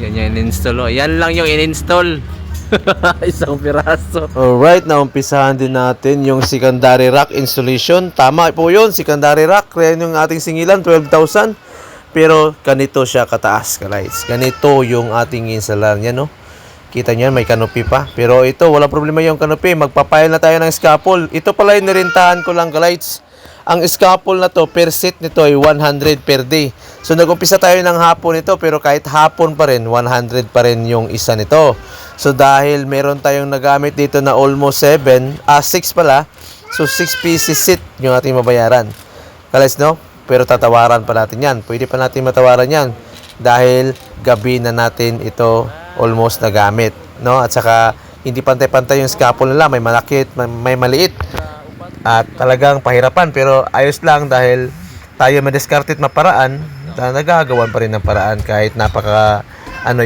Yan yung in-install. Oh. Yan lang yung in-install. Isang piraso. Alright, naumpisahan din natin yung secondary rack installation. Tama po yun, secondary rack. Kaya yung ating singilan, 12,000. Pero ganito siya kataas, ka-lights. Ganito yung ating installer. Yan, no? Kita nyo, may canopy pa. Pero ito, wala problema yung canopy. Magpapile na tayo ng scaffold. Ito pala yung nirintahan ko lang, ka-lights. Ang scaffold na to, per set nito ay 100 per day. So, nag-umpisa tayo ng hapon ito, pero kahit hapon pa rin, 100 pa rin yung isa nito. So, dahil meron tayong nagamit dito na almost 6 pala. So, 6 pieces set yung ating mabayaran. Kalis, no? Pero tatawaran pa natin yan. Pwede pa natin matawaran yan. Dahil gabi na natin ito almost nagamit. No? At saka, hindi pantay-pantay yung scaffold nila. May malaki, may maliit. At talagang pahirapan. Pero ayos lang dahil tayo madiskarte at maparaan. Nagagawan pa rin ng paraan kahit napaka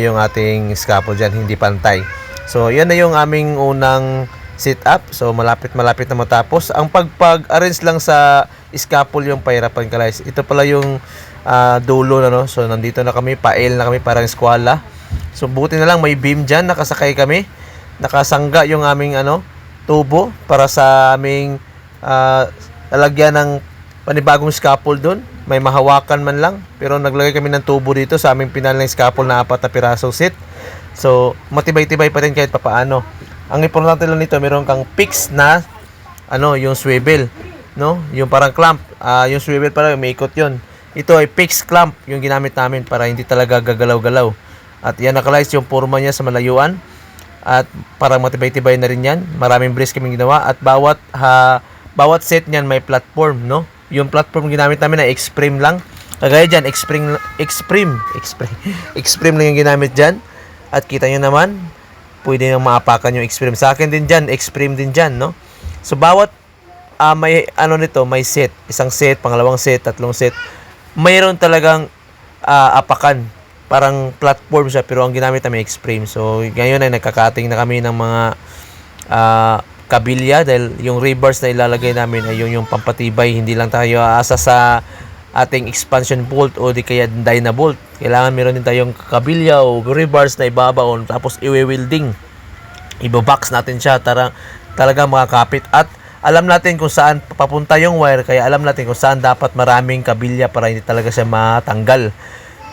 yung ating scaffold dyan, hindi pantay. So, yan na yung aming unang sit-up. So, malapit na matapos. Ang pag-arrange lang sa scaffold yung pahirapan, guys. Ito pala yung dulo na, no? So, nandito na kami, pail na kami, parang eskwala. So, buti na lang may beam dyan, nakasakay kami. Nakasangga yung aming tubo para sa aming lalagyan ng panibagong scaffold doon. May mahawakan man lang. Pero naglagay kami ng tubo dito sa aming pinal ng scaffold na 4 na pirasong set. So, matibay-tibay pa rin kahit papaano. Ang importante lang nito, meron kang fix na yung swivel, no? Yung parang clamp. Yung swivel pala, may ikot yun. Ito ay fixed clamp yung ginamit namin para hindi talaga gagalaw-galaw. At yan nakalize yung forma niya sa malayuan. At parang matibay-tibay na rin yan. Maraming brace kaming ginawa. At bawat set niyan may platform, no? Yung platform ginamit namin ay X-frame lang. Kagaya dyan, X-frame lang yung ginamit dyan. At kita nyo naman, pwede nang maapakan yung X-frame. Sa akin din dyan, X-frame din dyan, no? So, bawat may nito, may set. Isang set, pangalawang set, tatlong set. Mayroon talagang apakan. Parang platform siya, pero ang ginamit namin X-frame. So, ngayon ay nagkakating na kami ng mga kabilya dahil yung rebars na ilalagay namin ay yung pampatibay. Hindi lang tayo aasa sa ating expansion bolt o di kaya dyna bolt. Kailangan meron din tayong kabilya o rebars na ibabaon tapos i-welding. Ibabox natin siya talaga makakapit at alam natin kung saan papunta yung wire kaya alam natin kung saan dapat maraming kabilya para hindi talaga siya matanggal.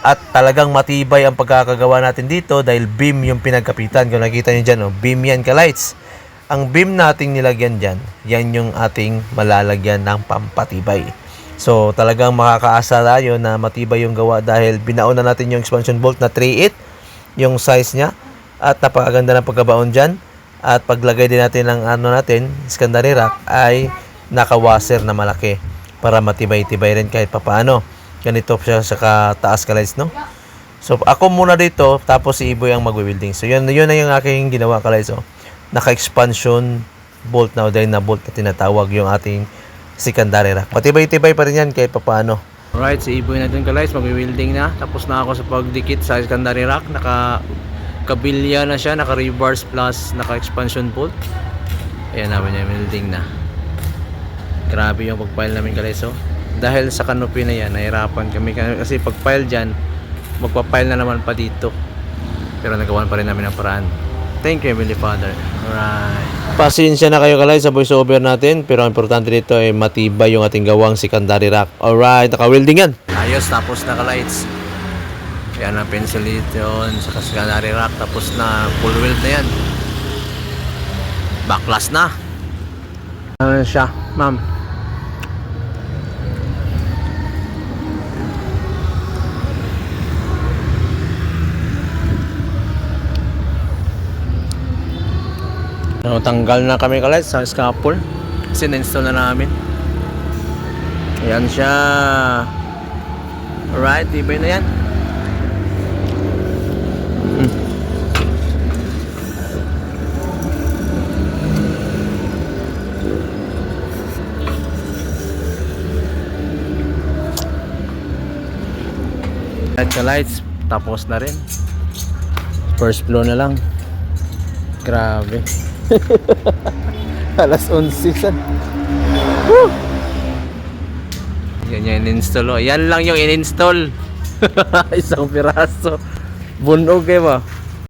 At talagang matibay ang pagkakagawa natin dito dahil beam yung pinagkapitan. Kung nakita nyo dyan, beam yan ka-lights. Ang beam nating nilagyan dyan, yan yung ating malalagyan ng pampatibay. So, talagang makakaasa tayo na matibay yung gawa dahil binaon na natin yung expansion bolt na 3/8, yung size niya. At napakaganda ng pagkabaon dyan. At paglagay din natin ng secondary rack ay naka-washer na malaki para matibay-tibay rin kahit papaano. Ganito siya sa kataas ka-lights, no? So, ako muna dito, tapos si Iboy ang magwi-welding. So, yun na yung aking ginawa ka-lights, oh. Naka-expansion bolt na o dyna bolt na tinatawag yung ating secondary rack. Matibay-tibay pa rin yan kahit papaano. Alright, si Iboy na dun ka-lights, magwi-welding na. Tapos na ako sa pagdikit sa secondary rack. Naka-kabilya na siya, naka-rebars plus naka-expansion bolt. Ayan namin yung welding na. Grabe yung pag-file namin ka-lights, oh. Dahil sa canopy na yan, nahirapan kami kasi pag-file dyan, magpa-file na naman pa dito. Pero nagawan pa rin namin ang paraan. Thank you, Heavenly Father. Alright. Pasensya na kayo kalay sa voice over natin, pero ang importante dito ay matibay yung ating gawang secondary rack. Alright, naka-welding yan. Ayos, tapos naka-lights. Yan ang pencil yun sa secondary rack. Tapos na full weld na yan. Backlash na. Ano siya, ma'am? Tanggal na kami kalit sa scaffold kasi na-install na namin. Ayan siya. Alright, tibay na yan. Lights, tapos na rin. First floor na lang. Grabe. Alas 11 san. Yan yung in-install. Yan lang yung in-install. Isang piraso. Bunog kayo ba?